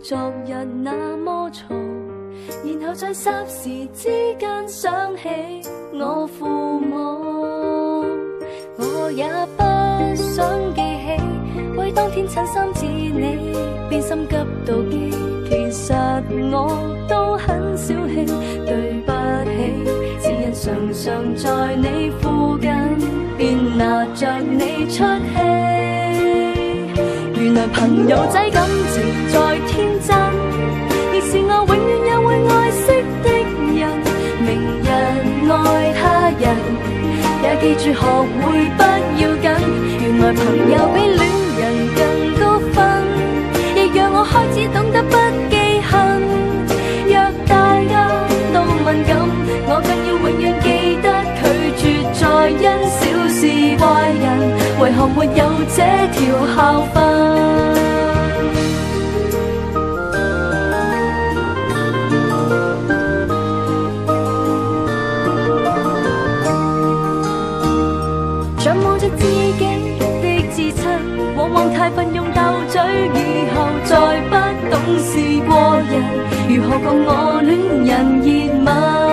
昨日那麼嘈，然後在霎時之間想起我父母，我也不想記起，為當天襯衫似你，便心急到極。其實我都很小氣，對不起，只因常常在你附近，便拿着你出氣。原來朋友仔感情再天真，亦是我永遠也會愛惜的人。明日愛他人，也記住學會不要緊。原來朋友比戀人更高分，亦讓我開始懂得不記恨。若大家都敏感，我更要永遠記得拒絕再因小事壞人。為何沒有這條校訓？像望着自己的至親，往往太奮勇鬥嘴，以後再不懂事過人。如何講我戀人熱吻？